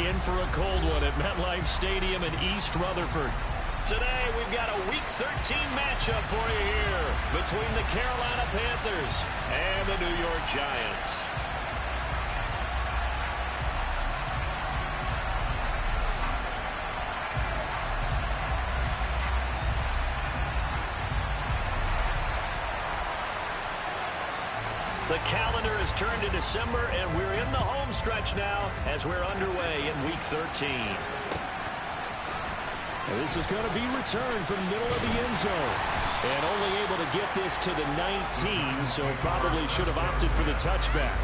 in for a cold one at MetLife Stadium in East Rutherford. Today, we've got a Week 13 matchup for you here between the Carolina Panthers and the New York Giants. The calendar has turned to December, and we're in the home stretch now as we're underway in Week 13. And this is going to be returned from the middle of the end zone. And only able to get this to the 19, so probably should have opted for the touchback.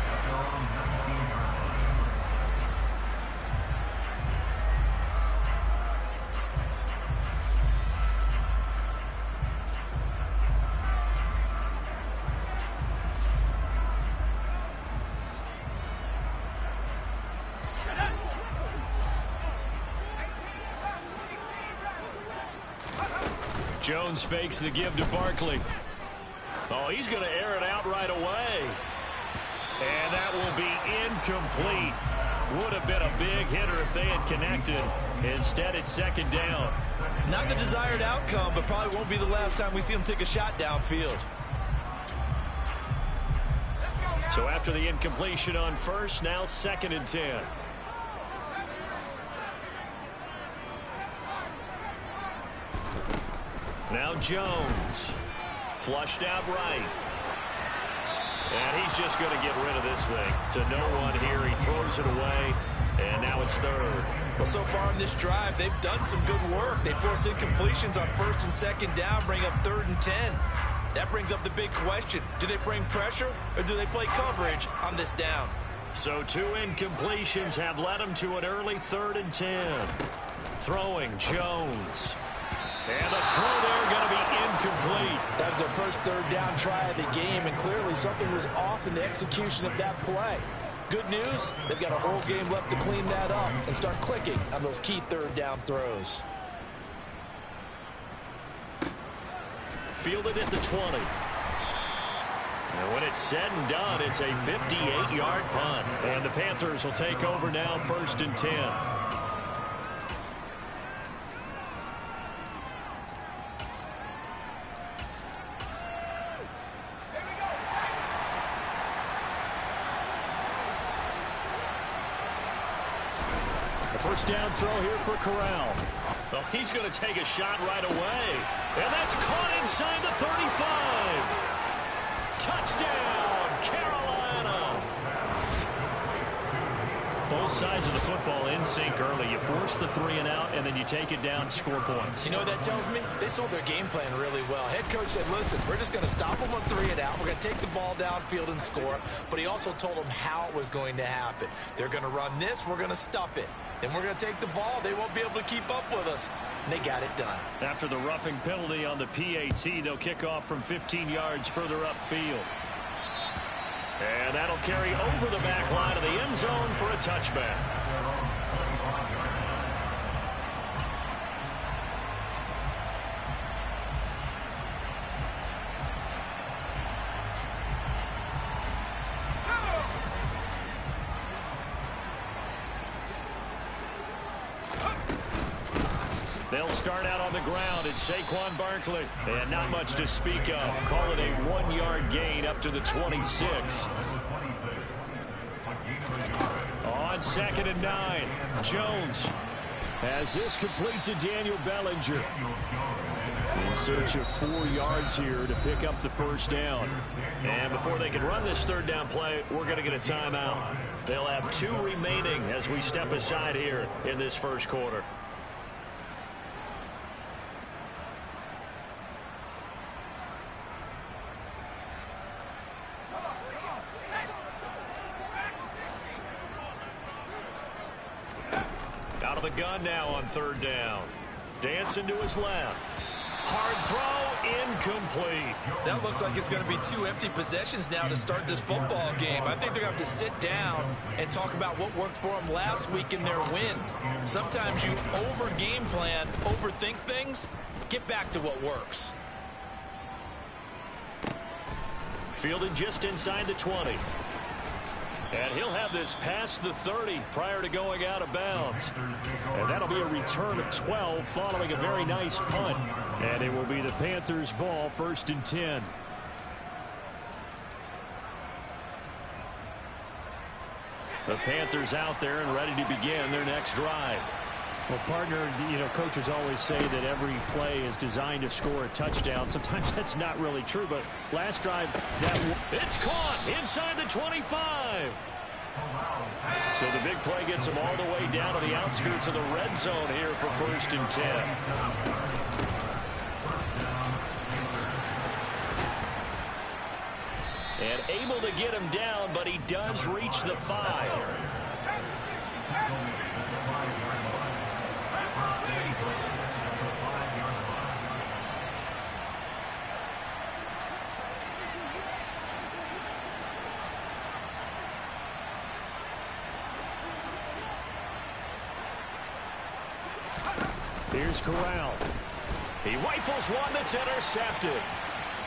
Jones fakes the give to Barkley. Oh, he's going to air it out right away. And that will be incomplete. Would have been a big hitter if they had connected. Instead, it's second down. Not the desired outcome, but probably won't be the last time we see him take a shot downfield. So after the incompletion on first, now 2nd and 10. Now Jones, flushed out right. And he's just going to get rid of this thing to no one here. He throws it away, and now it's 3rd. Well, so far in this drive, they've done some good work. They force incompletions on 1st and 2nd down, bring up 3rd and 10. That brings up the big question. Do they bring pressure, or do they play coverage on this down? So 2 incompletions have led them to an early 3rd and 10. Throwing Jones. And the throw there going to be incomplete. That was their first 3rd down try of the game, and clearly something was off in the execution of that play. Good news, they've got a whole game left to clean that up and start clicking on those key 3rd down throws. Fielded at the 20. And when it's said and done, it's a 58-yard punt. And the Panthers will take over now, 1st and 10. First down throw here for Corral. Oh, he's going to take a shot right away. And that's caught inside the 35. Touchdown, Carolina. Both sides of the football in sync early. You force the 3 and out, and then you take it down, score points. You know what that tells me? They sold their game plan really well. Head coach said, listen, we're just going to stop them on 3 and out. We're going to take the ball downfield and score. But he also told them how it was going to happen. They're going to run this. We're going to stuff it. Then we're going to take the ball. They won't be able to keep up with us. And they got it done. After the roughing penalty on the PAT, they'll kick off from 15 yards further upfield. And that'll carry over the back line of the end zone for a touchback. They'll start out on the ground. It's Saquon Barkley. And not much to speak of. Call it a 1-yard gain up to the 26. On 2nd and 9, Jones has this complete to Daniel Bellinger. In search of 4 yards here to pick up the first down. And before they can run this 3rd down play, we're going to get a timeout. They'll have 2 remaining as we step aside here in this first quarter. Out of the gun now on 3rd down. Dancing to his left. Hard throw, incomplete. That looks like it's going to be 2 empty possessions now to start this football game. I think they're going to have to sit down and talk about what worked for them last week in their win. Sometimes you over-game plan, overthink things. Get back to what works. Fielded just inside the 20. And he'll have this past the 30 prior to going out of bounds. And that'll be a return of 12 following a very nice punt. And it will be the Panthers' ball, 1st and 10. The Panthers out there and ready to begin their next drive. Well, partner, coaches always say that every play is designed to score a touchdown. Sometimes that's not really true, but last drive, it's caught inside the 25. So the big play gets them all the way down to the outskirts of the red zone here for 1st and 10. And able to get him down, but he does reach the 5. Here's Corral. He rifles one that's intercepted.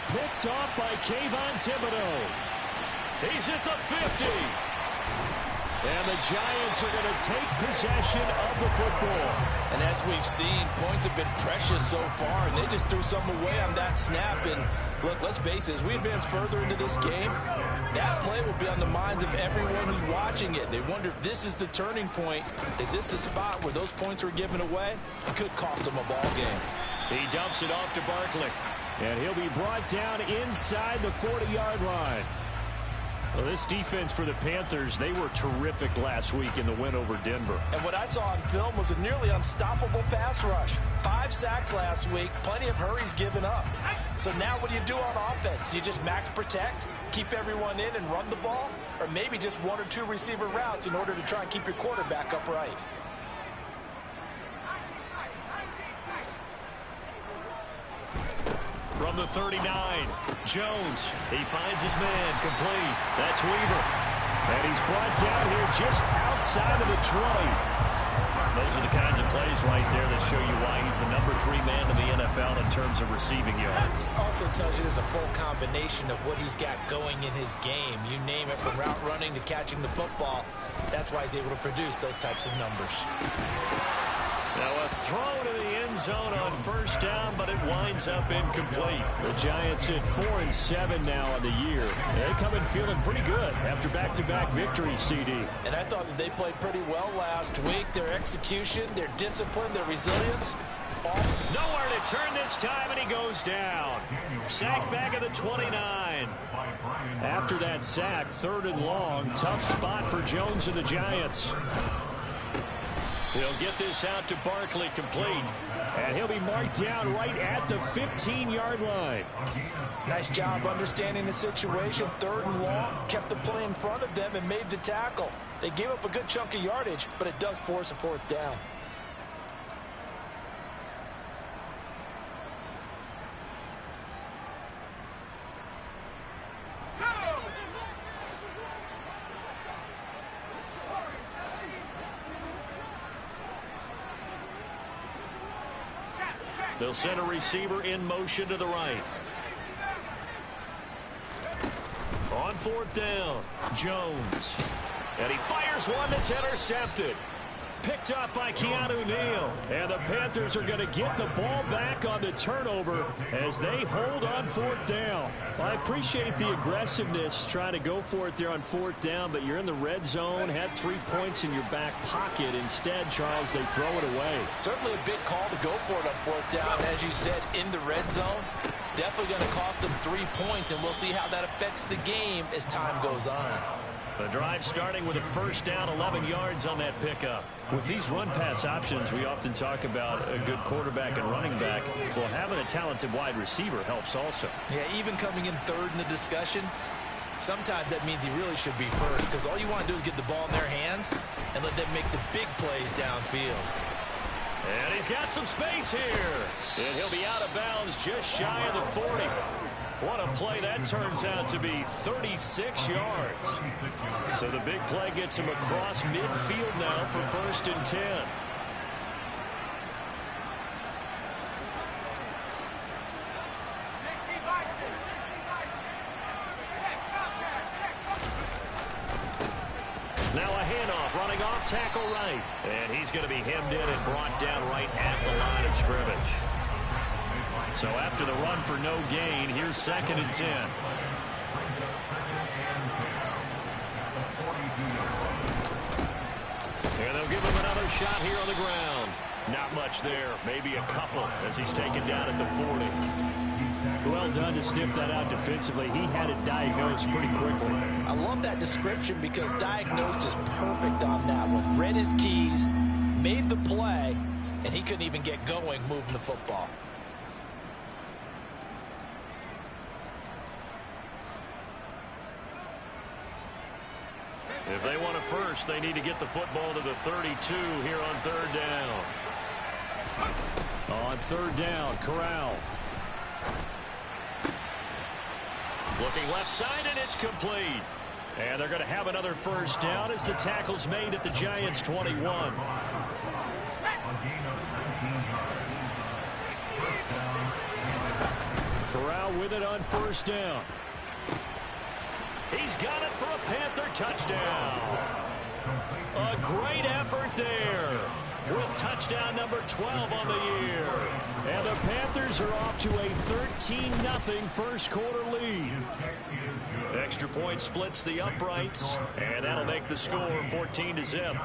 Picked off by Kayvon Thibodeau. He's at the 50. And the Giants are going to take possession of the football. And as we've seen, points have been precious so far, and they just threw something away on that snap. And look, let's face it, as we advance further into this game, that play will be on the minds of everyone who's watching it. They wonder if this is the turning point. Is this the spot where those points were given away? It could cost them a ball game. He dumps it off to Barkley. And he'll be brought down inside the 40-yard line. Well, this defense for the Panthers, they were terrific last week in the win over Denver. And what I saw on film was a nearly unstoppable pass rush. 5 sacks last week, plenty of hurries given up. So now what do you do on offense? You just max protect, keep everyone in and run the ball? Or maybe just 1 or 2 receiver routes in order to try and keep your quarterback upright? From the 39, Jones. He finds his man complete. That's Weaver. And he's brought down here just outside of the 20. Those are the kinds of plays right there that show you why he's the number 3 man in the NFL in terms of receiving yards. Also tells you there's a full combination of what he's got going in his game. You name it, from route running to catching the football. That's why he's able to produce those types of numbers. Now a throw to the end zone on 1st down, but it winds up incomplete. The Giants at 4-7 now on the year. They come in feeling pretty good after back-to-back victories, CD. And I thought that they played pretty well last week. Their execution, their discipline, their resilience. Nowhere to turn this time, and he goes down. Sack back at the 29. After that sack, 3rd and long. Tough spot for Jones and the Giants. He'll get this out to Barkley, complete. And he'll be marked down right at the 15-yard line. Nice job understanding the situation. 3rd and long, kept the play in front of them and made the tackle. They gave up a good chunk of yardage, but it does force a 4th down. They'll send a receiver in motion to the right. On 4th down, Jones. And he fires one that's intercepted. Picked up by Keanu Neal. And the Panthers are going to get the ball back on the turnover as they hold on 4th down. I appreciate the aggressiveness trying to go for it there on 4th down, but you're in the red zone, had 3 points in your back pocket. Instead, Charles, they throw it away. Certainly a big call to go for it on 4th down. As you said, in the red zone, definitely going to cost them 3 points, and we'll see how that affects the game as time goes on. The drive starting with a 1st down, 11 yards on that pickup. With these run-pass options, we often talk about a good quarterback and running back. Well, having a talented wide receiver helps also. Yeah, even coming in 3rd in the discussion, sometimes that means he really should be 1st, because all you want to do is get the ball in their hands and let them make the big plays downfield. And he's got some space here. And he'll be out of bounds just shy of the 40. What a play that turns out to be, 36 yards. So the big play gets him across midfield now for 1st and 10. fronting off tackle right. And he's going to be hemmed in and brought down right at the line of scrimmage. So after the run for no gain, here's 2nd and 10. And they'll give him another shot here on the ground. Not much there. Maybe a couple as he's taken down at the 40. Well done to sniff that out defensively. He had it diagnosed pretty quickly. I love that description because diagnosed is perfect on that one. Read his keys, made the play, and he couldn't even get going moving the football. If they want a first, they need to get the football to the 32 here on 3rd down. On 3rd down, Corral. Looking left side, and it's complete. And they're going to have another first down as the tackle's made at the Giants' 21. Corral with it on 1st down. He's got it for a Panther touchdown. A great effort there with touchdown number 12 on the year. And the Panthers are off to a 13-0 first quarter lead. Extra point splits the uprights, and that'll make the score 14-0.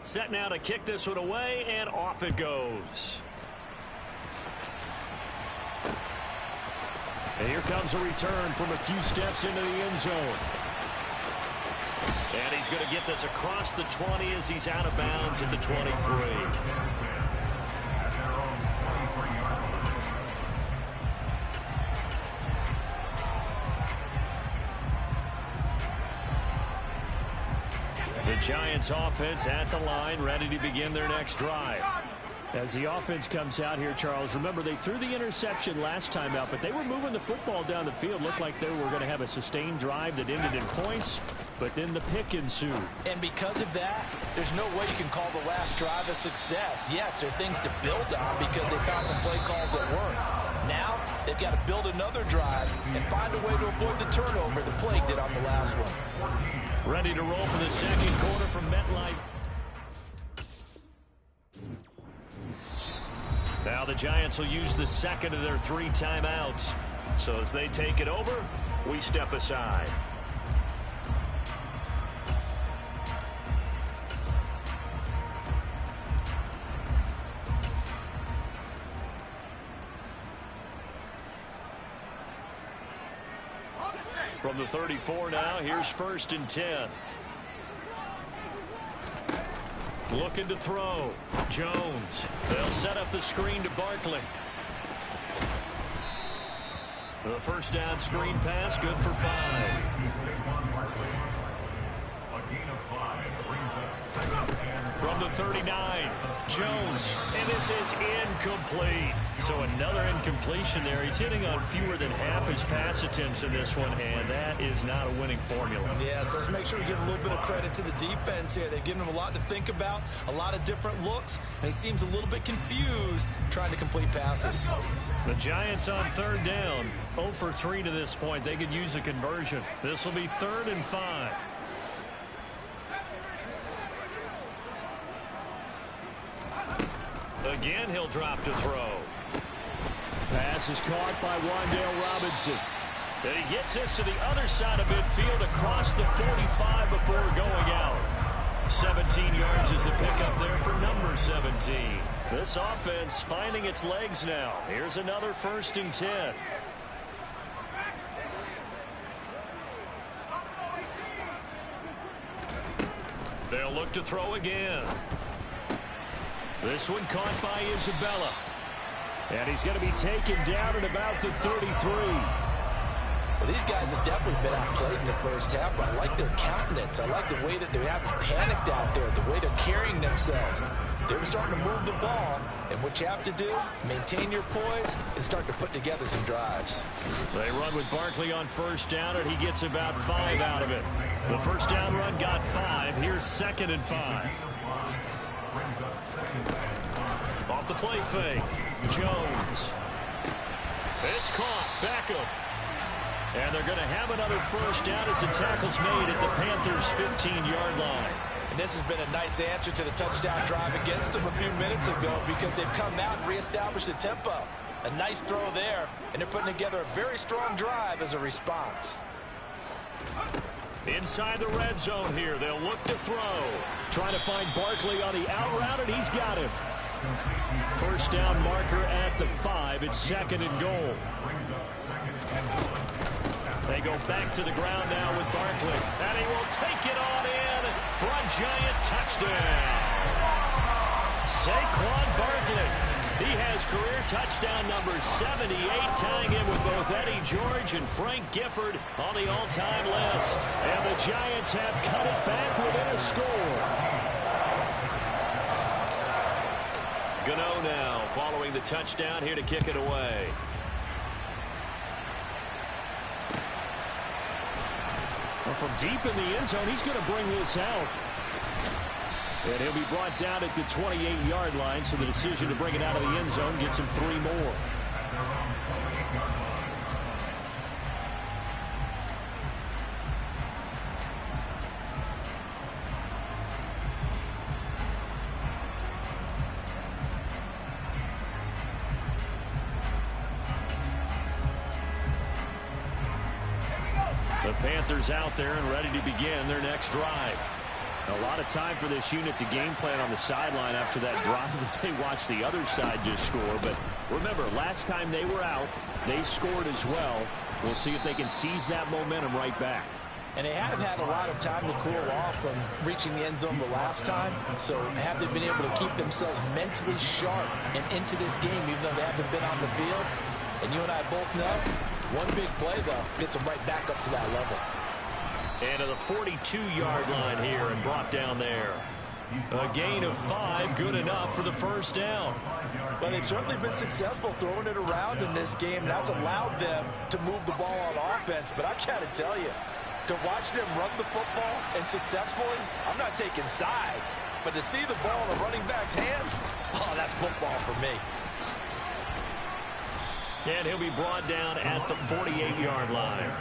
Set now to kick this one away, and off it goes. And here comes a return from a few steps into the end zone. And he's going to get this across the 20 as he's out of bounds at the 23. The Giants offense at the line, ready to begin their next drive. As the offense comes out here, Charles, remember they threw the interception last time out, but they were moving the football down the field. Looked like they were going to have a sustained drive that ended in points, but then the pick ensued. And because of that, there's no way you can call the last drive a success. Yes, there are things to build on because they found some play calls that work. Now, they've got to build another drive and find a way to avoid the turnover the Plague did on the last one. Ready to roll for the second quarter from MetLife. Now the Giants will use the second of their 3 timeouts. So as they take it over, we step aside. From the 34 now, here's 1st and 10. Looking to throw. Jones. They'll set up the screen to Barkley. The first down screen pass, good for 5. From the 39, Jones, and this is incomplete. So another incompletion there. He's hitting on fewer than half his pass attempts in this one, and that is not a winning formula. Yes, let's make sure we give a little bit of credit to the defense here. They've given him a lot to think about, a lot of different looks, and he seems a little bit confused trying to complete passes. The Giants on 3rd down, 0 for 3 to this point. They could use a conversion. This will be 3rd and 5. Again, he'll drop to throw. Pass is caught by Wan'Dale Robinson. And he gets this to the other side of midfield across the 45 before going out. 17 yards is the pickup there for number 17. This offense finding its legs now. Here's another 1st and 10. They'll look to throw again. This one caught by Isabella. And he's going to be taken down at about the 33. Well, these guys have definitely been outplayed in the first half, but I like their countenance. I like the way that they haven't panicked out there, the way they're carrying themselves. They're starting to move the ball, and what you have to do, maintain your poise and start to put together some drives. They run with Barkley on 1st down, and he gets about 5 out of it. The 1st down run got 5. Here's 2nd and 5. Off the play fake. Jones. It's caught. Beckham. And they're going to have another first down as the tackle's made at the Panthers' 15-yard line. And this has been a nice answer to the touchdown drive against them a few minutes ago because they've come out and reestablished the tempo. A nice throw there, and they're putting together a very strong drive as a response. Inside the red zone here, they'll look to throw. Trying to find Barkley on the out route, and he's got him. First down marker at the 5. It's 2nd and goal. They go back to the ground now with Barkley. And he will take it on in for a giant touchdown. Saquon Barkley. He has career touchdown number 78, tying in with both Eddie George and Frank Gifford on the all-time list. And the Giants have cut it back within a score. Gano now following the touchdown here to kick it away. Well, from deep in the end zone, he's going to bring this out. And he'll be brought down at the 28-yard line, so the decision to bring it out of the end zone gets him 3 more. The Panthers out there and ready to begin their next drive. A lot of time for this unit to game plan on the sideline after that drive that they watched the other side just score. But remember, last time they were out, they scored as well. We'll see if they can seize that momentum right back. And they have had a lot of time to cool off from reaching the end zone the last time. So have they been able to keep themselves mentally sharp and into this game, even though they haven't been on the field? And you and I both know, one big play, though, gets them right back up to that level. And to the 42-yard line here and brought down there. A gain of 5, good enough for the first down. Well, they've certainly been successful throwing it around in this game, and that's allowed them to move the ball on offense. But I got to tell you, to watch them run the football and successfully, I'm not taking sides, but to see the ball in a running back's hands, oh, that's football for me. And he'll be brought down at the 48-yard line.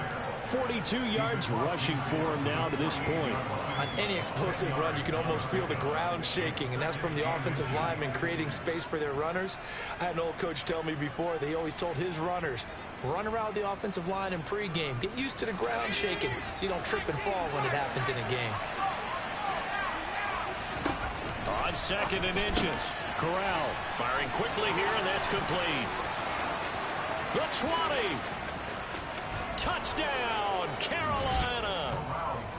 42 yards rushing for him now to this point. On any explosive run, you can almost feel the ground shaking, and that's from the offensive linemen creating space for their runners. I had an old coach tell me before, they always told his runners, run around the offensive line in pregame. Get used to the ground shaking so you don't trip and fall when it happens in a game. On 2nd and inches, Corral firing quickly here, and that's complete. The 20. Touchdown, Carolina.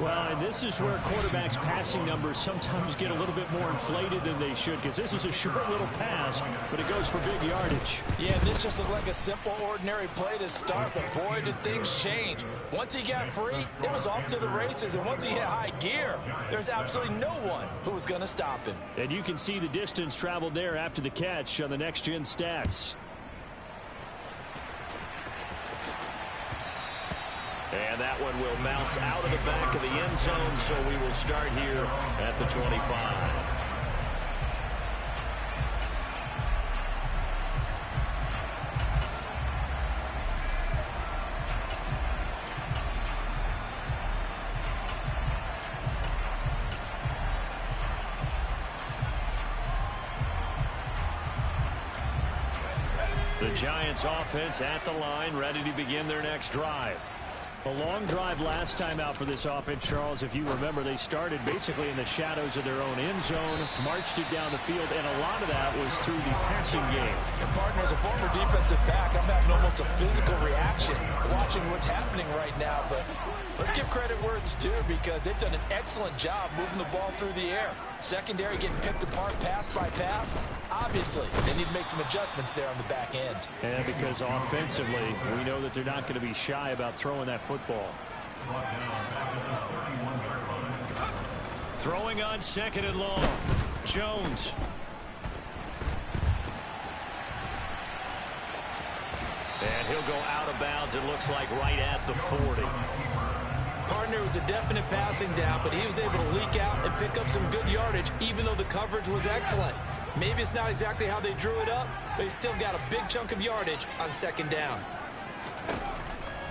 Well, and this is where quarterbacks' passing numbers sometimes get a little bit more inflated than they should, because this is a short little pass, but it goes for big yardage. Yeah, this just looked like a simple, ordinary play to start, but boy, did things change. Once he got free, it was off to the races, and once he hit high gear, there's absolutely no one who was going to stop him. And you can see the distance traveled there after the catch on the next-gen stats. And that one will bounce out of the back of the end zone, so we will start here at the 25. The Giants offense at the line, ready to begin their next drive. A long drive last time out for this offense, Charles. If you remember, they started basically in the shadows of their own end zone, marched it down the field, and a lot of that was through the passing game. And partner, as a former defensive back, I'm having almost a physical reaction watching what's happening right now. But let's give credit where it's due, because they've done an excellent job moving the ball through the air. Secondary getting picked apart pass by pass. Obviously, they need to make some adjustments there on the back end. And because offensively, we know that they're not going to be shy about throwing that football. Throwing on 2nd and long. Jones. And he'll go out of bounds, it looks like, right at the 40. Partner, was a definite passing down, but he was able to leak out and pick up some good yardage, even though the coverage was excellent. Maybe it's not exactly how they drew it up, but he still got a big chunk of yardage on 2nd down.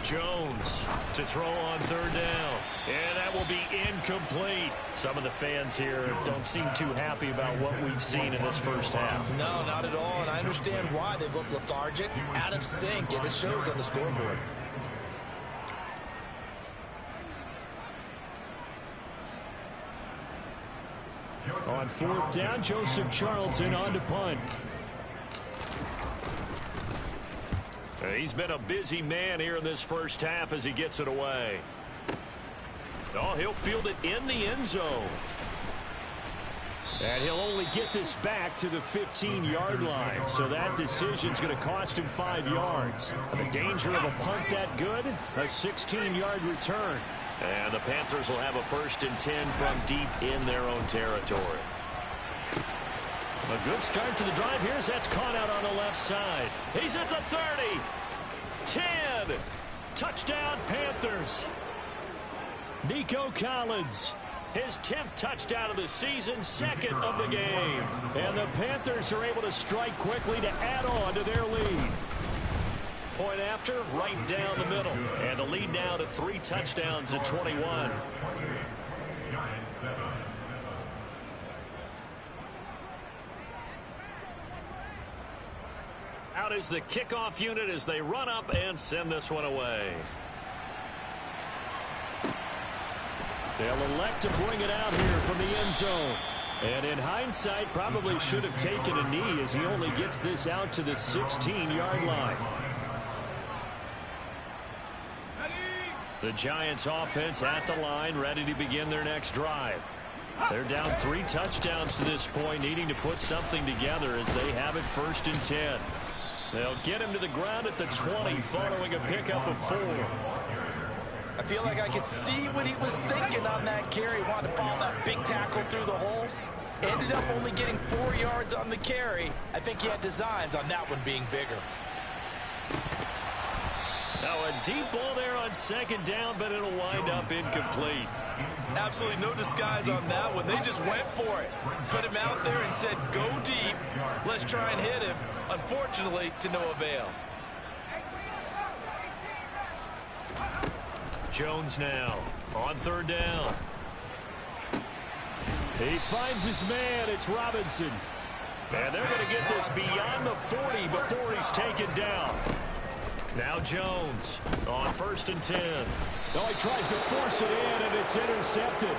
Jones to throw on third down. And that will be incomplete. Some of the fans here don't seem too happy about what we've seen in this first half. No, not at all, and I understand why. They've looked lethargic, out of sync, and it shows on the scoreboard. On fourth down, Joseph Charlton on to punt. He's been a busy man here in this first half as he gets it away. Oh, he'll field it in the end zone. And he'll only get this back to the 15-yard line. So that decision's going to cost him 5 yards. The danger of a punt that good? A 16-yard return. And the Panthers will have a 1st and 10 from deep in their own territory. A good start to the drive here as that's caught out on the left side. He's at the 30. 10. Touchdown, Panthers. Nico Collins, his 10th touchdown of the season, 2nd of the game. And the Panthers are able to strike quickly to add on to their lead. Point after, right down the middle. And the lead now to 3 touchdowns at 21. Out is the kickoff unit as they run up and send this one away. They'll elect to bring it out here from the end zone. And in hindsight, probably should have taken a knee as he only gets this out to the 16-yard line. The Giants offense at the line, ready to begin their next drive. They're down 3 touchdowns to this point, needing to put something together as they have it 1st and 10. They'll get him to the ground at the 20 following a pickup of 4. I feel like I could see what he was thinking on that carry. Wanted to follow that big tackle through the hole. Ended up only getting 4 yards on the carry. I think he had designs on that one being bigger. Now a deep ball there on 2nd down, but it'll wind up incomplete. Absolutely no disguise on that one. They just went for it. Put him out there and said, go deep. Let's try and hit him. Unfortunately, to no avail. Jones now on 3rd down. He finds his man. It's Robinson. And they're going to get this beyond the 40 before he's taken down. Now Jones on 1st and 10. Oh, he tries to force it in, and it's intercepted.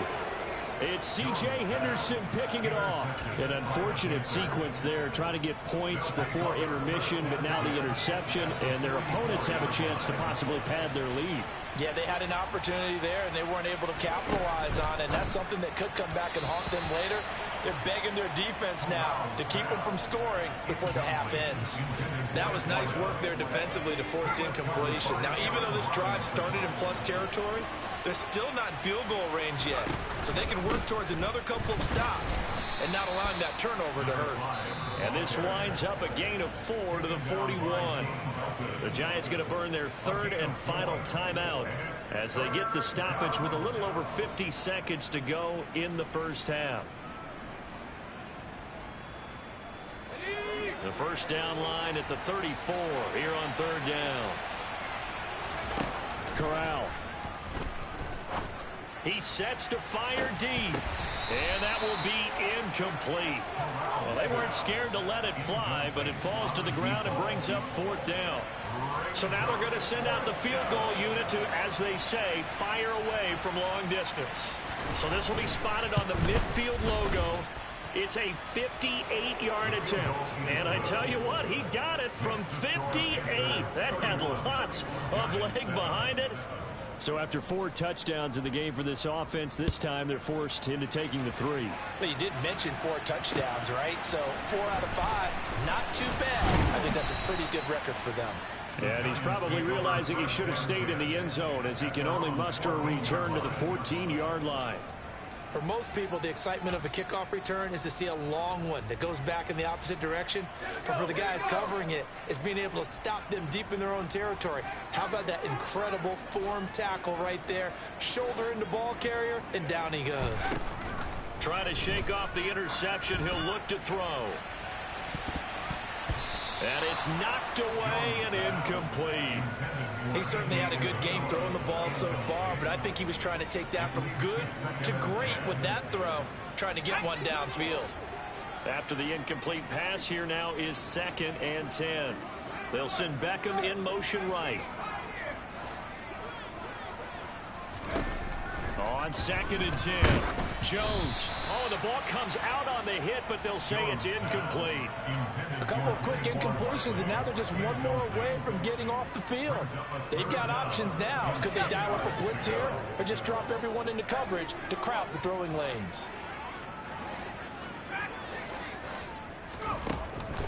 It's C.J. Henderson picking it off. An unfortunate sequence there, trying to get points before intermission, but now the interception, and their opponents have a chance to possibly pad their lead. Yeah, they had an opportunity there, and they weren't able to capitalize on it. And that's something that could come back and haunt them later. They're begging their defense now to keep them from scoring before the half ends. That was nice work there defensively to force incompletion. Now, even though this drive started in plus territory, they're still not in field goal range yet. So they can work towards another couple of stops and not allowing that turnover to hurt. And this winds up a gain of 4 to the 41. The Giants going to burn their 3rd and final timeout as they get the stoppage with a little over 50 seconds to go in the first half. The first down line at the 34 here on 3rd down. Corral. He sets to fire deep. And that will be incomplete. Well, they weren't scared to let it fly, but it falls to the ground and brings up 4th down. So now they're going to send out the field goal unit to, as they say, fire away from long distance. So this will be spotted on the midfield logo. It's a 58-yard attempt. And I tell you what, he got it from 58. That had lots of leg behind it. So after 4 touchdowns in the game for this offense, this time they're forced into taking the 3. Well, you did mention 4 touchdowns, right? So 4 out of 5, not too bad. I think that's a pretty good record for them. And he's probably realizing he should have stayed in the end zone as he can only muster a return to the 14-yard line. For most people, the excitement of a kickoff return is to see a long one that goes back in the opposite direction. But for the guys covering it, it's being able to stop them deep in their own territory. How about that incredible form tackle right there? Shoulder into ball carrier, and down he goes. Trying to shake off the interception. He'll look to throw. And it's knocked away and incomplete. He certainly had a good game throwing the ball so far, but I think he was trying to take that from good to great with that throw, trying to get one downfield. After the incomplete pass, here now is 2nd and 10. They'll send Beckham in motion right. On 2nd and 10, Jones. Oh, the ball comes out on the hit, but they'll say it's incomplete. A couple of quick incompletions, and now they're just one more away from getting off the field. They've got options now. Could they dial up a blitz here or just drop everyone into coverage to crowd the throwing lanes?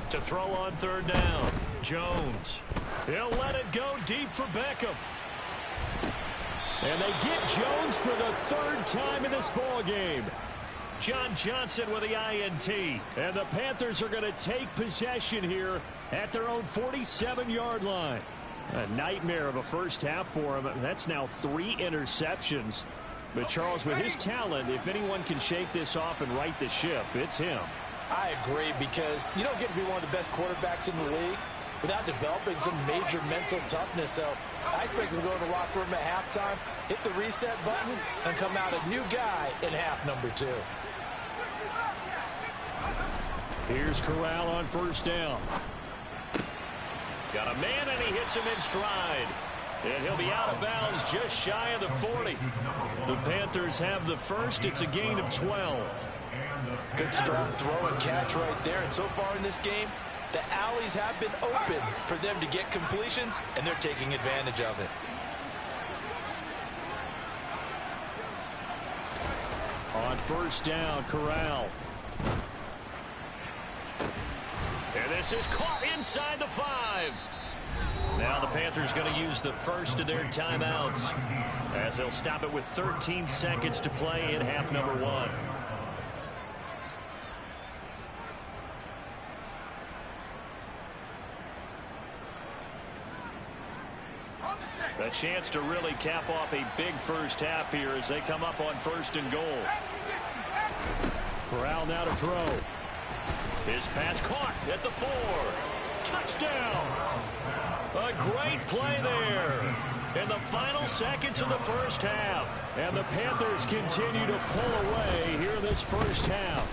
To throw on 3rd down, Jones. He'll let it go deep for Beckham. And they get Jones for the 3rd time in this ball game. John Johnson with the INT. And the Panthers are going to take possession here at their own 47-yard line. A nightmare of a first half for him. That's now 3 interceptions. But Charles, with his talent, if anyone can shake this off and right the ship, it's him. I agree, because you don't get to be one of the best quarterbacks in the league without developing some major mental toughness. So I expect him to go to the locker room at halftime, hit the reset button, and come out a new guy in half number 2. Here's Corral on 1st down. Got a man, and he hits him in stride. And he'll be out of bounds just shy of the 40. The Panthers have the first. It's a gain of 12. Good strong throw and catch right there. And so far in this game, the alleys have been open for them to get completions, and they're taking advantage of it. On 1st down, Corral. And this is caught inside the 5. Now the Panthers going to use the first of their timeouts as they'll stop it with 13 seconds to play in half number 1. A chance to really cap off a big first half here as they come up on 1st and goal. Corral now to throw. His pass caught at the 4. Touchdown! A great play there in the final seconds of the first half. And the Panthers continue to pull away here in this first half.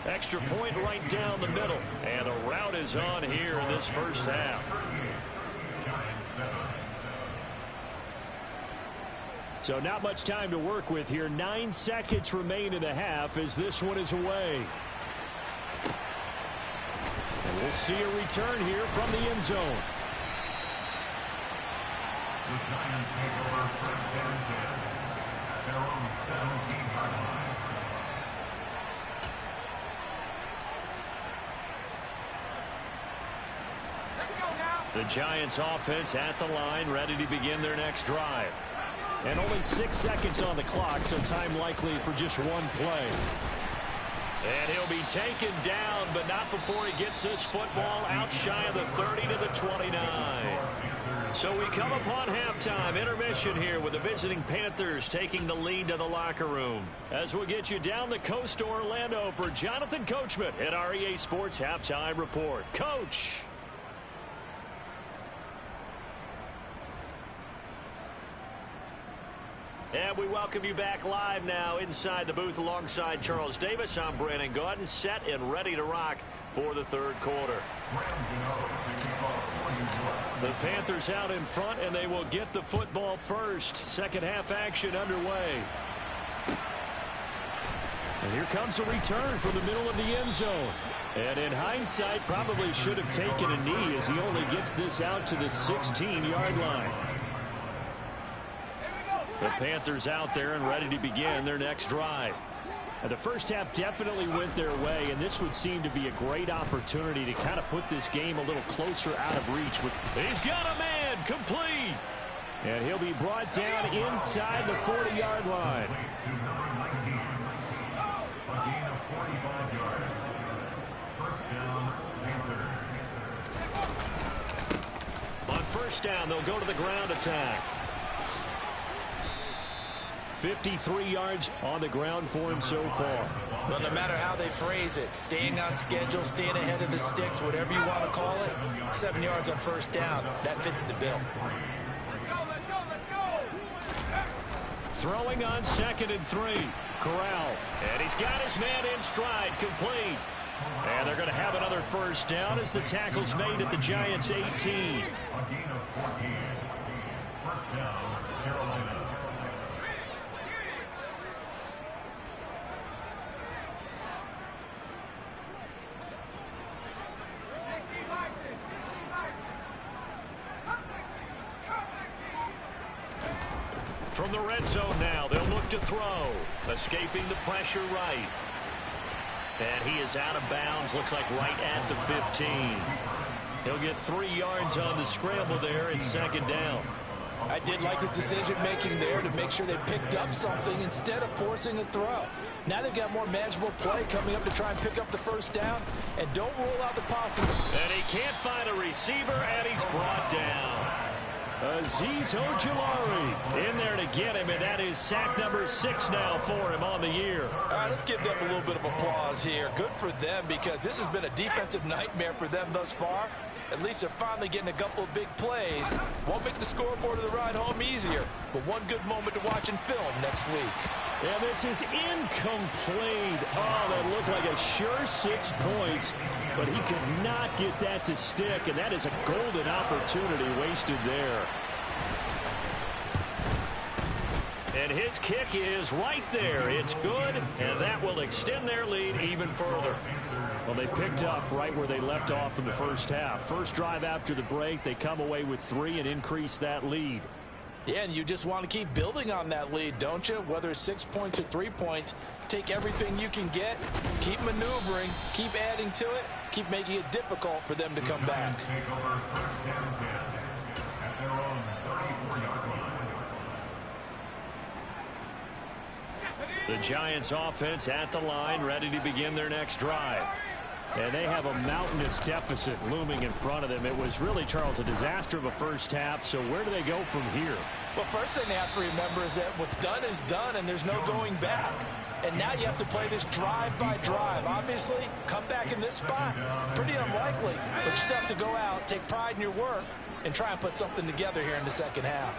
Extra point right down the middle. And a rout is on here in this first half. So not much time to work with here. 9 seconds remain in the half as this one is away. And we'll see a return here from the end zone. The Giants take over 1st and 10. Their own 17-yard line. The Giants offense at the line, ready to begin their next drive. And only 6 seconds on the clock, so time likely for just one play. And he'll be taken down, but not before he gets this football out shy of the 30 to the 29. So we come upon halftime, intermission here with the visiting Panthers taking the lead to the locker room. As we'll get you down the coast to Orlando for Jonathan Coachman at our EA Sports Halftime Report. Coach. And we welcome you back live now inside the booth alongside Charles Davis. I'm Brandon Gaudin, set and ready to rock for the 3rd quarter. The Panthers out in front, and they will get the football first. Second half action underway. And here comes a return from the middle of the end zone. And in hindsight, probably should have taken a knee as he only gets this out to the 16-yard line. The Panthers out there and ready to begin their next drive. And the first half definitely went their way, and this would seem to be a great opportunity to kind of put this game a little closer out of reach. He's got a man, complete. And he'll be brought down inside the 40-yard line. On 1st down, they'll go to the ground attack. 53 yards on the ground for him so far. Well, no matter how they phrase it, staying on schedule, staying ahead of the sticks, whatever you want to call it, 7 yards on first down, that fits the bill. Throwing on 2nd and 3. Corral. And he's got his man in stride, complete. And they're going to have another first down as the tackle's made at the Giants' 18. A gain of 14. First down, Carolina. From the red zone now, they'll look to throw. Escaping the pressure right. And he is out of bounds, looks like right at the 15. He'll get 3 yards on the scramble there at 2nd down. I did like his decision-making there to make sure they picked up something instead of forcing a throw. Now they've got more manageable play coming up to try and pick up the first down, and don't rule out the possible. And he can't find a receiver, and he's brought down. Azeez Ojulari in there to get him, and that is sack number 6 now for him on the year. All right, let's give them a little bit of applause here. Good for them, because this has been a defensive nightmare for them thus far. At least they're finally getting a couple of big plays. Won't make the scoreboard of the ride home easier, but one good moment to watch in film next week. And this is incomplete. Oh, that looked like a sure 6 points, but he could not get that to stick, and that is a golden opportunity wasted there. And his kick is right there. It's good, and that will extend their lead even further. Well, they picked up right where they left off in the first half. First drive after the break, they come away with 3 and increase that lead. Yeah, and you just want to keep building on that lead, don't you? Whether it's 6 points or 3 points, take everything you can get, keep maneuvering, keep adding to it, keep making it difficult for them to come back. The Giants offense at the line, ready to begin their next drive. And they have a mountainous deficit looming in front of them. It was really, Charles, a disaster of a first half. So where do they go from here? Well, first thing they have to remember is that what's done is done, and there's no going back. And now you have to play this drive by drive. Obviously, come back in this spot, pretty unlikely. But you still have to go out, take pride in your work, and try and put something together here in the second half.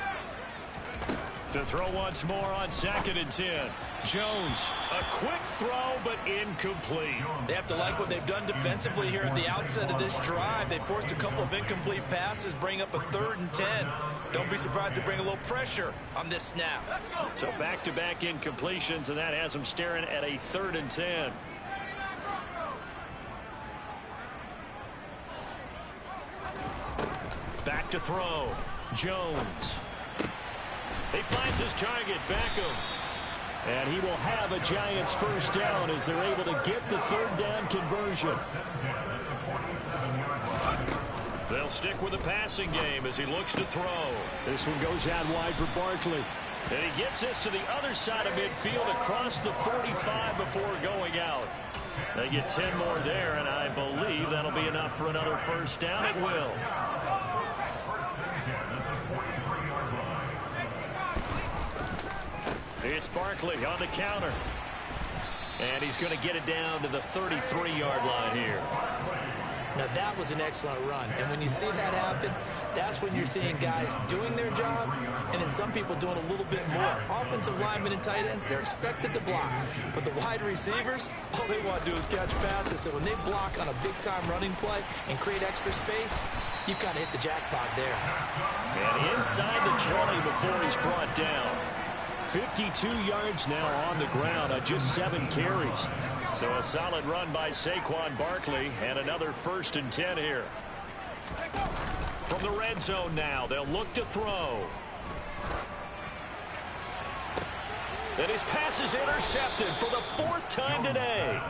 To throw once more on 2nd and 10. Jones, a quick throw, but incomplete. They have to like what they've done defensively here at the outset of this drive. They forced a couple of incomplete passes, bring up a 3rd and 10. Don't be surprised to bring a little pressure on this snap. So back-to-back incompletions, and that has them staring at a 3rd and 10. Back to throw. Jones. He finds his target, Beckham. And he will have a Giants first down as they're able to get the 3rd down conversion. They'll stick with the passing game as he looks to throw. This one goes out wide for Barkley. And he gets this to the other side of midfield across the 45 before going out. They get 10 more there, and I believe that'll be enough for another first down. It will. It's Barkley on the counter. And he's going to get it down to the 33-yard line here. Now, that was an excellent run. And when you see that happen, that's when you're seeing guys doing their job and then some people doing a little bit more. Offensive linemen and tight ends, they're expected to block. But the wide receivers, all they want to do is catch passes. So when they block on a big-time running play and create extra space, you've kind of hit the jackpot there. And inside the 20 before he's brought down. 52 yards now on the ground on just 7 carries. So a solid run by Saquon Barkley and another 1st and 10 here. From the red zone now, they'll look to throw. And his pass is intercepted for the 4th time today.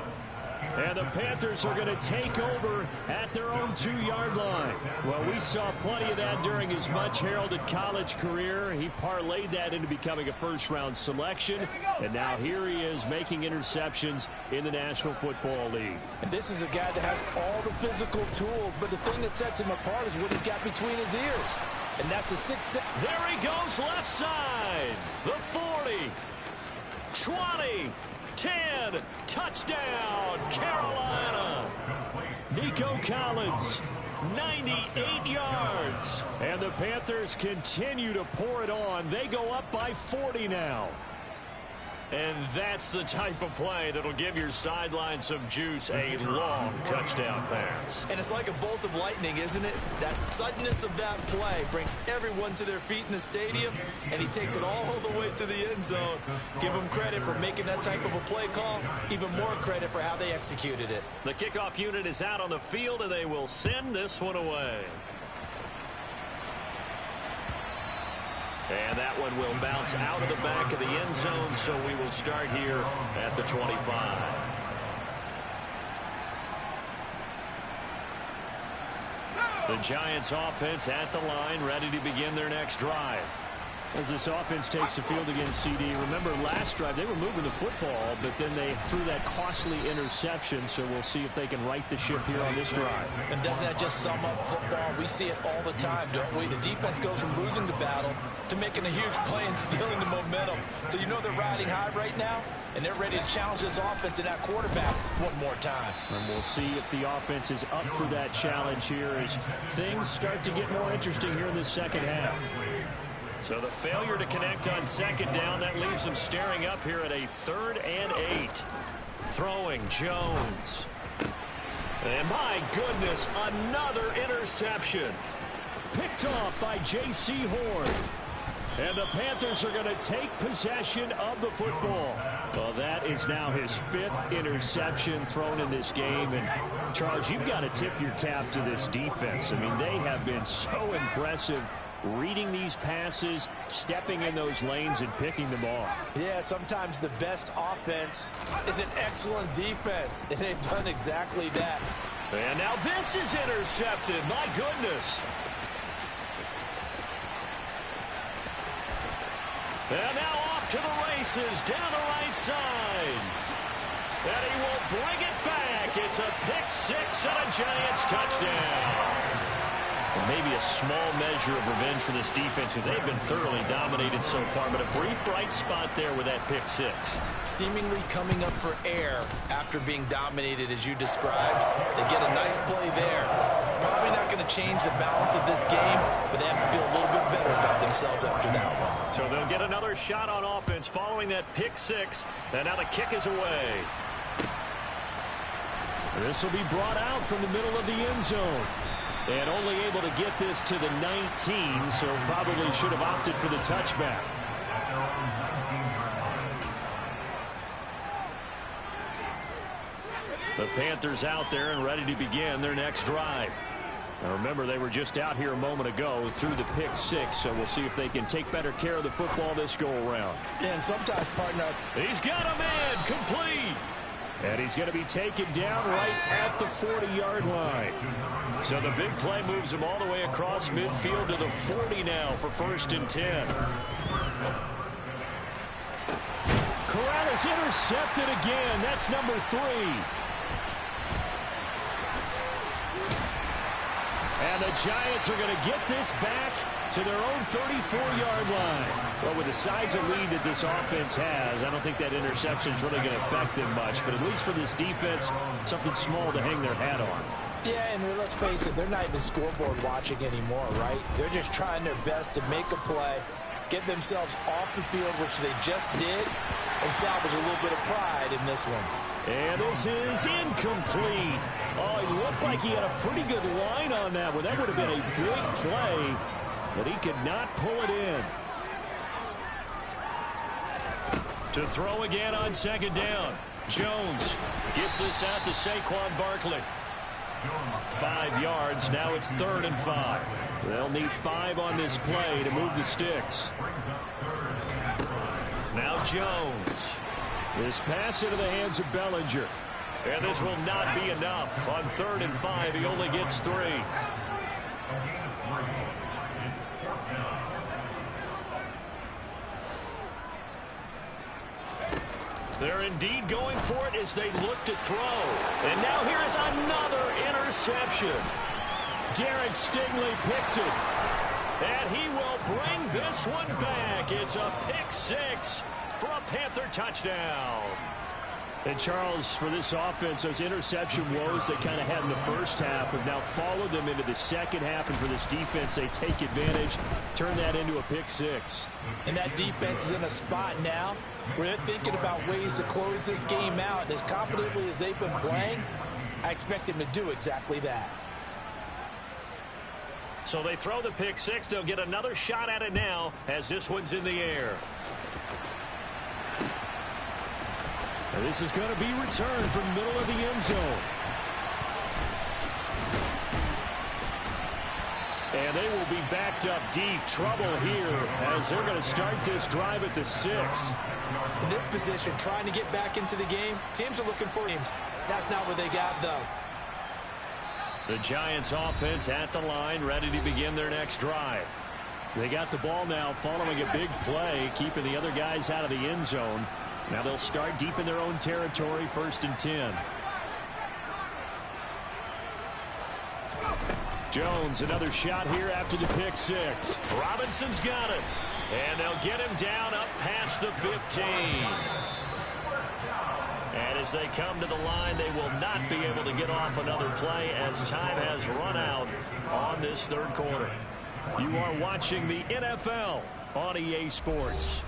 And the Panthers are going to take over at their own 2-yard line. Well, we saw plenty of that during his much-heralded college career. He parlayed that into becoming a first-round selection. And now here he is making interceptions in the National Football League. And this is a guy that has all the physical tools, but the thing that sets him apart is what he's got between his ears. And that's the 6'6". There he goes left side. The 40. 20, 10, touchdown, Carolina. Nico Collins, 98 yards. And the Panthers continue to pour it on. They go up by 40 now. And that's the type of play that'll give your sideline some juice, a long touchdown pass. And it's like a bolt of lightning, isn't it? That suddenness of that play brings everyone to their feet in the stadium, and he takes it all the way to the end zone. Give him credit for making that type of a play call, even more credit for how they executed it. The kickoff unit is out on the field, and they will send this one away. And that one will bounce out of the back of the end zone, so we will start here at the 25. The Giants offense at the line, ready to begin their next drive. As this offense takes the field against CD, remember last drive they were moving the football, but then they threw that costly interception, so we'll see if they can right the ship here on this drive. And doesn't that just sum up football? We see it all the time, don't we? The defense goes from losing the battle to making a huge play and stealing the momentum. So you know they're riding high right now, and they're ready to challenge this offense and that quarterback one more time. And we'll see if the offense is up for that challenge here as things start to get more interesting here in the second half. So the failure to connect on second down, that leaves them staring up here at a 3rd and 8. Throwing Jones. And my goodness, another interception. Picked off by J.C. Horn. And the Panthers are going to take possession of the football. Well, that is now his 5th interception thrown in this game. And, Charles, you've got to tip your cap to this defense. I mean, they have been so impressive reading these passes, stepping in those lanes, and picking them off. Yeah, sometimes the best offense is an excellent defense, and they've done exactly that. And now this is intercepted. My goodness. And now off to the races down the right side. And he will bring it back. It's a pick 6 and a Giants touchdown. And maybe a small measure of revenge for this defense because they've been thoroughly dominated so far, but a brief bright spot there with that pick 6. Seemingly coming up for air after being dominated as you described. They get a nice play there. Probably not going to change the balance of this game, but they have to feel a little bit better about themselves after that one. So they'll get another shot on offense following that pick 6, and now the kick is away. This will be brought out from the middle of the end zone. And only able to get this to the 19, so probably should have opted for the touchback. The Panthers out there and ready to begin their next drive. Now remember, they were just out here a moment ago through the pick 6, so we'll see if they can take better care of the football this go-around. And sometimes, partner, he's got a man complete. And he's going to be taken down right at the 40-yard line. So the big play moves him all the way across midfield to the 40 now for 1st and 10. Corral is intercepted again. That's number 3. And the Giants are going to get this back to their own 34-yard line. Well, with the size of lead that this offense has, I don't think that interception is really going to affect them much. But at least for this defense, something small to hang their hat on. Yeah, and let's face it, they're not even scoreboard watching anymore, right? They're just trying their best to make a play, get themselves off the field, which they just did, and salvage a little bit of pride in this one. And this is incomplete. Oh, he looked like he had a pretty good line on that one. That would have been a big play, but he could not pull it in. To throw again on 2nd down. Jones gets this out to Saquon Barkley. 5 yards. Now it's 3rd and 5. They'll need 5 on this play to move the sticks. Now Jones. This pass into the hands of Bellinger. And this will not be enough. On 3rd and 5, he only gets 3. They're indeed going for it as they look to throw. And now here's another interception. Derek Stingley picks it. And he will bring this one back. It's a pick 6 for a Panther touchdown. And Charles, for this offense, those interception woes they kind of had in the first half have now followed them into the second half. And for this defense, they take advantage, turn that into a pick six. And that defense is in a spot now where they're thinking about ways to close this game out. And as confidently as they've been playing, I expect them to do exactly that. So they throw the pick six. They'll get another shot at it now as this one's in the air. And this is going to be returned from the middle of the end zone. And they will be backed up deep. Trouble here as they're going to start this drive at the 6. In this position, trying to get back into the game, teams are looking for teams. That's not what they got, though. The Giants offense at the line, ready to begin their next drive. They got the ball now following a big play, keeping the other guys out of the end zone. Now they'll start deep in their own territory, 1st and 10. Jones, another shot here after the pick six. Robinson's got it. And they'll get him down up past the 15. And as they come to the line, they will not be able to get off another play as time has run out on this third quarter. You are watching the NFL on EA Sports.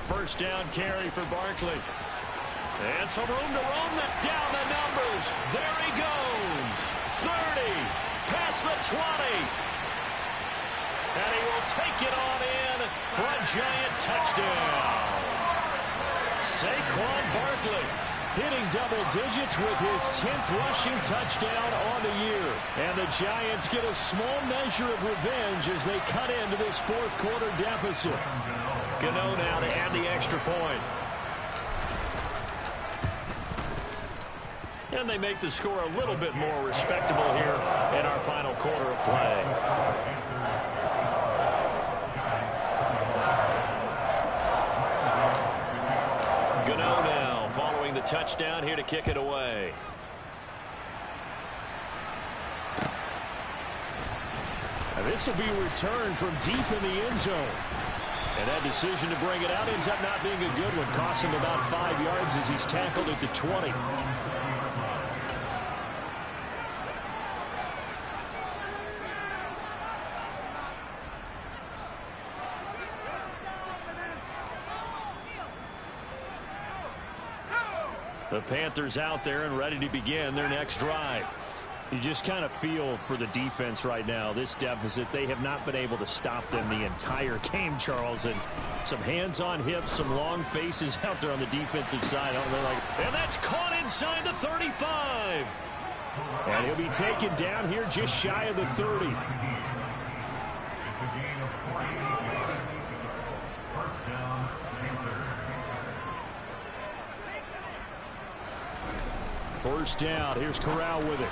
First down carry for Barkley. And some room to roam that down the numbers. There he goes. 30. Past the 20. And he will take it on in for a Giant touchdown. Saquon Barkley hitting double digits with his 10th rushing touchdown on the year. And the Giants get a small measure of revenge as they cut into this fourth quarter deficit. Gano now to add the extra point. And they make the score a little bit more respectable here in our final quarter of play. Gano now following the touchdown here to kick it away. Now this will be returned from deep in the end zone. And that decision to bring it out ends up not being a good one. Cost him about 5 yards as he's tackled at the 20. The Panthers out there and ready to begin their next drive. You just kind of feel for the defense right now, this deficit. They have not been able to stop them the entire game, Charles. And some hands on hips, some long faces out there on the defensive side. And that's caught inside the 35. And he'll be taken down here just shy of the 30. First down. Here's Corral with it.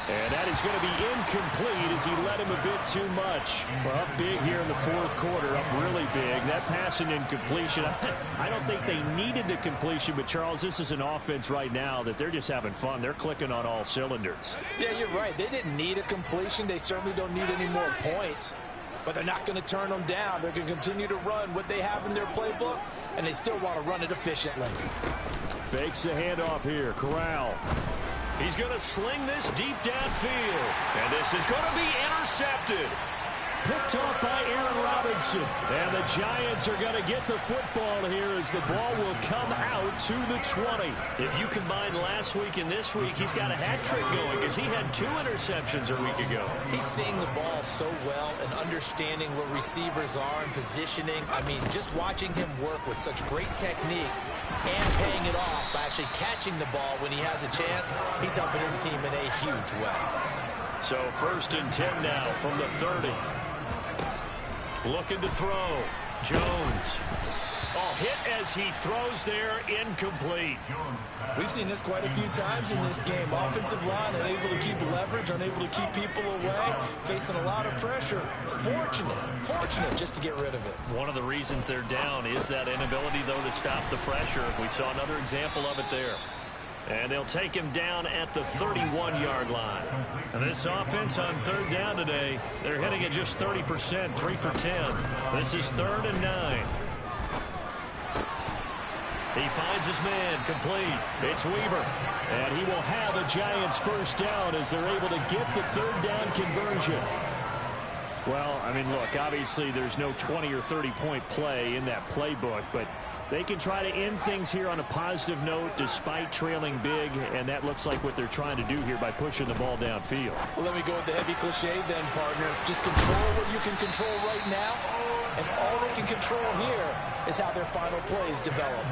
And that is going to be incomplete as he led him a bit too much. Well, up big here in the fourth quarter, up really big. That pass and incompletion, I don't think they needed the completion, but Charles, this is an offense right now that they're just having fun. They're clicking on all cylinders. Yeah, you're right. They didn't need a completion. They certainly don't need any more points. But they're not going to turn them down. They're going to continue to run what they have in their playbook, and they still want to run it efficiently. Fakes the handoff here. Corral. He's going to sling this deep downfield. And this is going to be intercepted. Picked off by Aaron Robinson. And the Giants are going to get the football here as the ball will come out to the 20. If you combine last week and this week, he's got a hat trick going because he had 2 interceptions a week ago. He's seeing the ball so well and understanding where receivers are and positioning. I mean, just watching him work with such great technique and paying it off by actually catching the ball when he has a chance, he's helping his team in a huge way. So 1st and 10 now from the 30. Looking to throw. Jones. Oh, hit as he throws there, incomplete. We've seen this quite a few times in this game. Offensive line unable to keep leverage, unable to keep people away, facing a lot of pressure. Fortunate just to get rid of it. One of the reasons they're down is that inability, though, to stop the pressure. We saw another example of it there. And they'll take him down at the 31-yard line. And this offense on third down today, they're hitting at just 30%, 3 for 10. This is 3rd and 9. He finds his man, complete. It's Weaver. And he will have a Giants first down as they're able to get the third down conversion. Well, I mean, look, obviously there's no 20 or 30-point play in that playbook, but they can try to end things here on a positive note despite trailing big, and that looks like what they're trying to do here by pushing the ball downfield. Well, let me go with the heavy cliche then, partner. Just control what you can control right now, and all they can control here is how their final plays develop.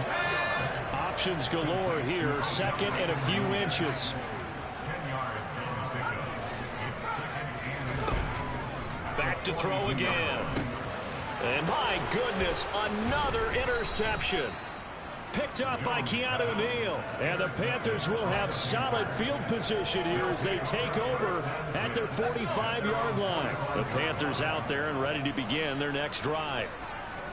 Options galore here, 2nd and a few inches. Back to throw again. And my goodness, another interception. Picked up by Keanu Neal. And the Panthers will have solid field position here as they take over at their 45-yard line. The Panthers out there and ready to begin their next drive.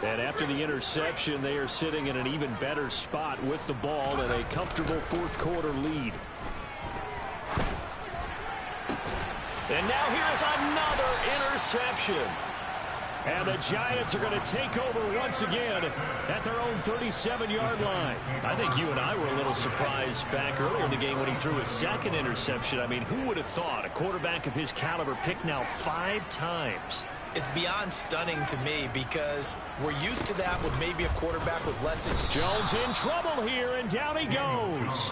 And after the interception, they are sitting in an even better spot with the ball and a comfortable 4th quarter lead. And now here's another interception. And the Giants are going to take over once again at their own 37-yard line. I think you and I were a little surprised back earlier in the game when he threw his 2nd interception. I mean, who would have thought a quarterback of his caliber picked now 5 times? It's beyond stunning to me because we're used to that with maybe a quarterback with less. Jones in trouble here, and down he goes.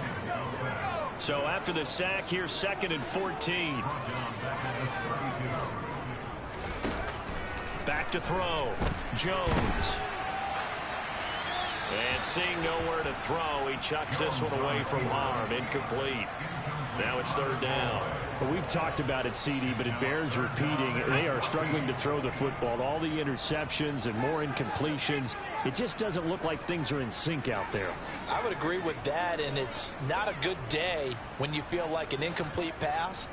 So after the sack, here's 2nd and 14. Back to throw. Jones. And seeing nowhere to throw, he chucks this one away from harm. Incomplete. Now it's 3rd down. Well, we've talked about it, CD, but it bears repeating. They are struggling to throw the football. All the interceptions and more incompletions. It just doesn't look like things are in sync out there. I would agree with that, and it's not a good day when you feel like an incomplete pass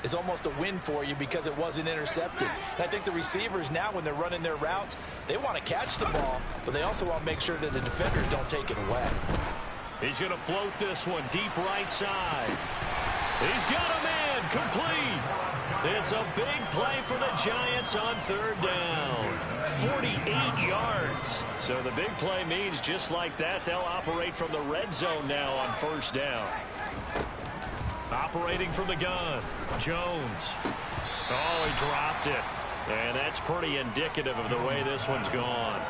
is almost a win for you because it wasn't intercepted. And I think the receivers now, when they're running their routes, they want to catch the ball, but they also want to make sure that the defenders don't take it away. He's going to float this one deep right side. He's got a man, complete. It's a big play for the Giants on 3rd down. 48 yards. So the big play means just like that, they'll operate from the red zone now on 1st down. Operating from the gun, Jones. Oh, he dropped it. And that's pretty indicative of the way this one's gone.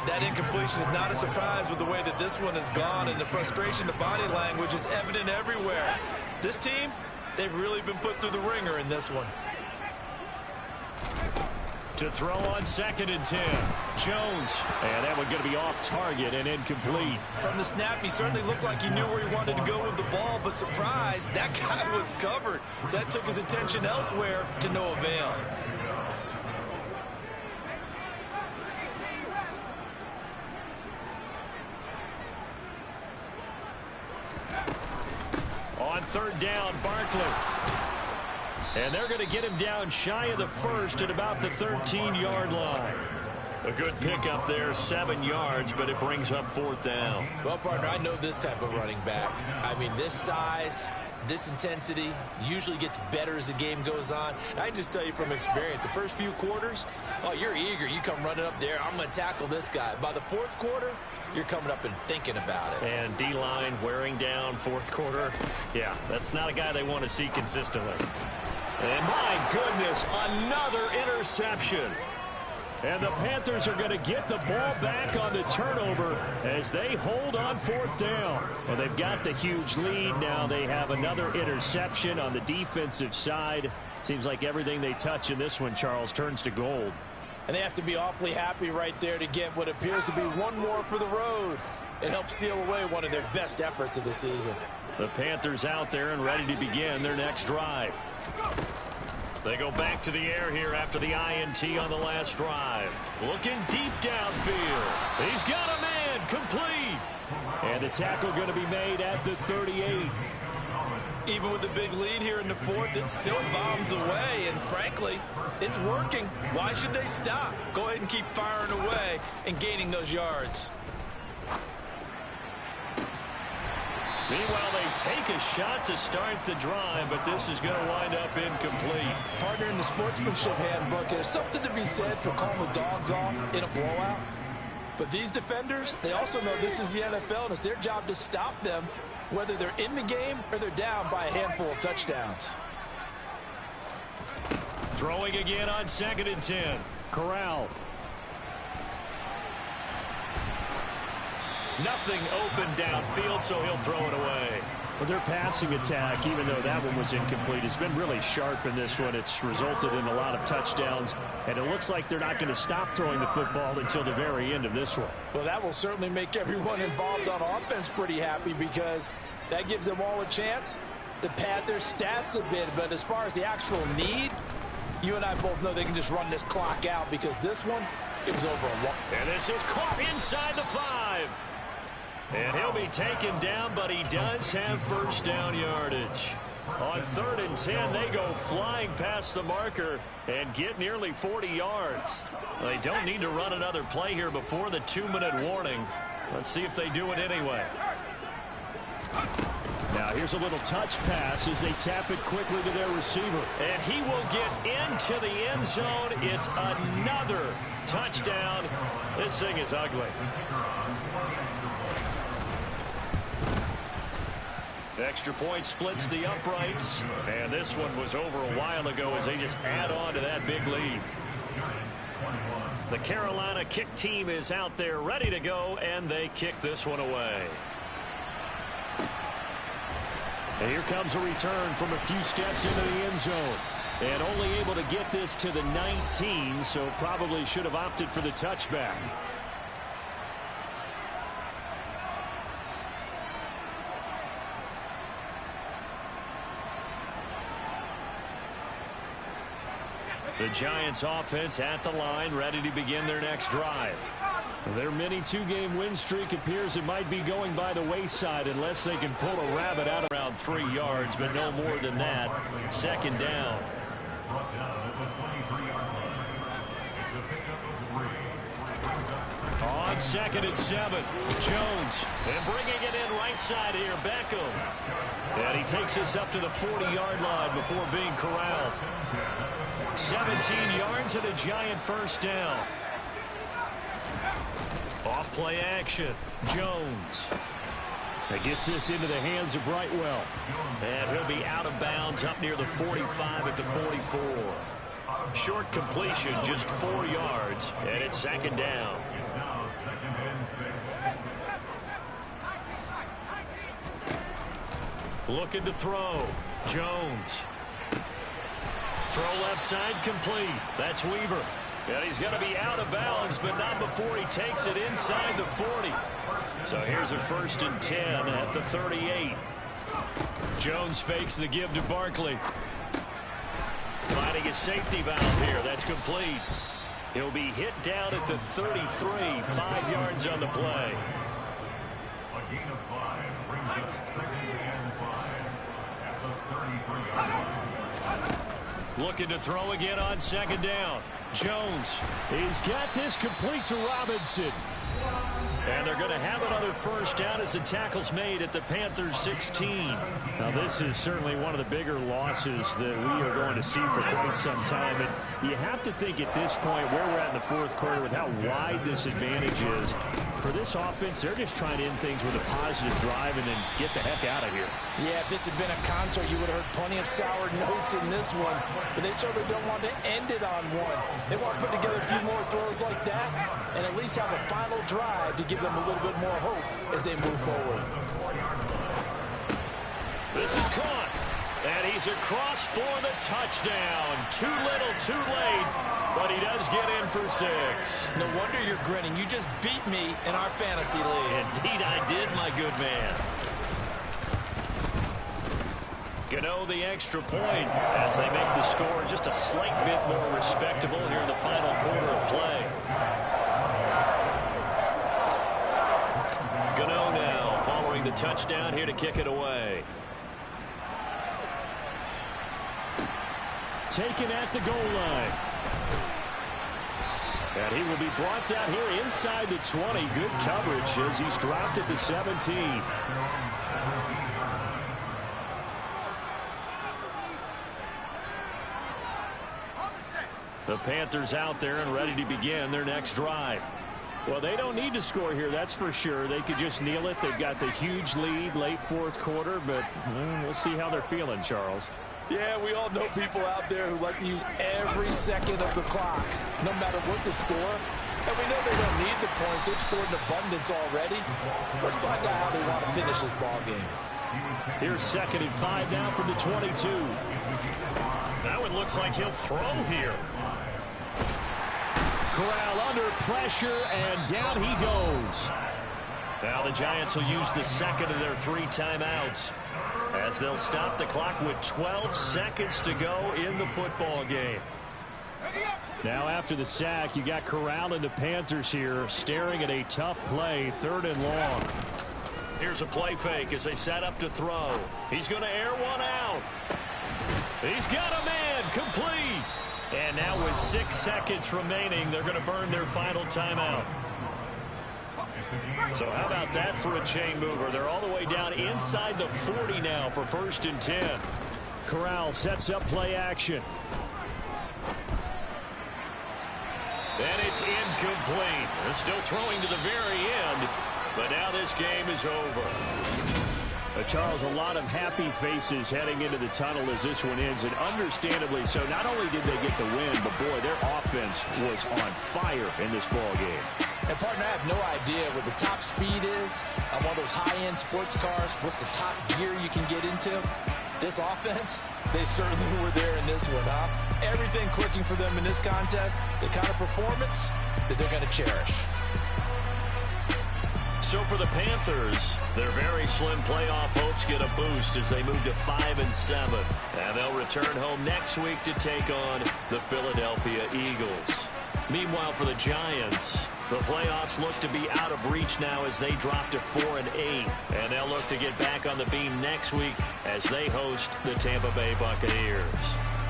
That incompletion is not a surprise with the way that this one has gone, and the frustration, the body language is evident everywhere. This team, they've really been put through the ringer in this one. To throw on 2nd and 10. Jones. And that one going to be off target and incomplete. From the snap, he certainly looked like he knew where he wanted to go with the ball, but surprise, that guy was covered. So that took his attention elsewhere to no avail. On 3rd down, Barkley. And they're going to get him down shy of the 1st at about the 13-yard line. A good pickup there, 7 yards, but it brings up 4th down. Well, partner, I know this type of running back. I mean, this size, this intensity usually gets better as the game goes on. And I just tell you from experience, the first few quarters, oh, you're eager. You come running up there, I'm going to tackle this guy. By the 4th quarter, you're coming up and thinking about it. And D-line wearing down 4th quarter. Yeah, that's not a guy they want to see consistently. And my goodness, another interception. And the Panthers are going to get the ball back on the turnover as they hold on 4th down. Well, they've got the huge lead. Now they have another interception on the defensive side. Seems like everything they touch in this one, Charles, turns to gold. And they have to be awfully happy right there to get what appears to be one more for the road. It helps seal away one of their best efforts of the season. The Panthers out there and ready to begin their next drive. They go back to the air here after the INT on the last drive. Looking deep downfield. He's got a man, complete. And the tackle going to be made at the 38. Even with the big lead here in the fourth, it still bombs away, and frankly, it's working. Why should they stop? Go ahead and keep firing away and gaining those yards. Meanwhile, they take a shot to start the drive, but this is going to wind up incomplete. Partner, in the sportsmanship handbook, there's something to be said for calling the dogs off in a blowout. But these defenders, they also know this is the NFL, and it's their job to stop them, whether they're in the game or they're down by a handful of touchdowns. Throwing again on 2nd and 10. Corral. Nothing open downfield, so he'll throw it away. Well, their passing attack, even though that one was incomplete, has been really sharp in this one. It's resulted in a lot of touchdowns, and it looks like they're not going to stop throwing the football until the very end of this one. Well, that will certainly make everyone involved on offense pretty happy, because that gives them all a chance to pad their stats a bit. But as far as the actual need, you and I both know they can just run this clock out, because this one, it was over a while. And this is caught inside the 5. And he'll be taken down, but he does have first down yardage. On 3rd and 10, they go flying past the marker and get nearly 40 yards. They don't need to run another play here before the 2-minute warning. Let's see if they do it anyway. Now here's a little touch pass as they tap it quickly to their receiver. And he will get into the end zone. It's another touchdown. This thing is ugly. Extra point splits the uprights. And this one was over a while ago as they just add on to that big lead. The Carolina kick team is out there ready to go, and they kick this one away. And here comes a return from a few steps into the end zone. And only able to get this to the 19, so probably should have opted for the touchback. The Giants offense at the line, ready to begin their next drive. Their mini 2-game win streak appears it might be going by the wayside unless they can pull a rabbit out around 3 yards, but no more than that. 2nd down. On 2nd and 7, Jones. And bringing it in right side here, Beckham. And he takes us up to the 40-yard line before being corralled. 17 yards and a Giant first down. Off play action. Jones. That gets this into the hands of Brightwell. And he'll be out of bounds up near the 45 at the 44. Short completion, just 4 yards. And it's 2nd down. Looking to throw. Jones. Throw left side complete. That's Weaver. And he's going to be out of bounds, but not before he takes it inside the 40. So here's a 1st and 10 at the 38. Jones fakes the give to Barkley. Finding a safety valve here. That's complete. He'll be hit down at the 33. 5 yards on the play. A gain of 5 brings up 2nd and 5 at the 33-yard line. Looking to throw again on 2nd down. Jones. He's got this complete to Robinson. And they're going to have another first down as the tackle's made at the Panthers 16. Now this is certainly one of the bigger losses that we are going to see for quite some time. And you have to think at this point where we're at in the 4th quarter with how wide this advantage is. For this offense, they're just trying to end things with a positive drive and then get the heck out of here. Yeah, if this had been a concert, you would have heard plenty of sour notes in this one. But they certainly don't want to end it on one. They want to put together a few more throws like that and at least have a final drive to give them a little bit more hope as they move forward. This is caught. And he's across for the touchdown. Too little, too late. But he does get in for 6. No wonder you're grinning. You just beat me in our fantasy league. Indeed I did, my good man. Gano the extra point as they make the score just a slight bit more respectable here in the final quarter of play. Gano now following the touchdown here to kick it away. Taken at the goal line. And he will be brought down here inside the 20. Good coverage as he's dropped at the 17. The Panthers out there and ready to begin their next drive. Well, they don't need to score here, that's for sure. They could just kneel it. They've got the huge lead late fourth quarter, but we'll see how they're feeling, Charles. Yeah, we all know people out there who like to use every second of the clock, no matter what the score. And we know they don't need the points. They've scored in abundance already. Let's find out how they want to finish this ball game. Here's 2nd and 5 now from the 22. Now it looks like he'll throw here. Corral under pressure, and down he goes. Now the Giants will use the 2nd of their 3 timeouts as they'll stop the clock with 12 seconds to go in the football game. Now after the sack, you got Corral and the Panthers here staring at a tough play, 3rd and long. Here's a play fake as they set up to throw. He's going to air one out. He's got a man, complete. And now with 6 seconds remaining, they're going to burn their final timeout. So how about that for a chain mover? They're all the way down inside the 40 now for 1st and 10. Corral sets up play action. And it's incomplete. They're still throwing to the very end, but now this game is over. Charles, a lot of happy faces heading into the tunnel as this one ends, and understandably so. Not only did they get the win, but boy, their offense was on fire in this ball game. And partner, I have no idea what the top speed is on one of those high-end sports cars. What's the top gear you can get into? This offense, they certainly were there in this one, huh? Everything clicking for them in this contest, the kind of performance that they're going to cherish. So for the Panthers, their very slim playoff hopes get a boost as they move to 5-7. And they'll return home next week to take on the Philadelphia Eagles. Meanwhile, for the Giants, the playoffs look to be out of reach now as they drop to 4-8. And they'll look to get back on the beam next week as they host the Tampa Bay Buccaneers.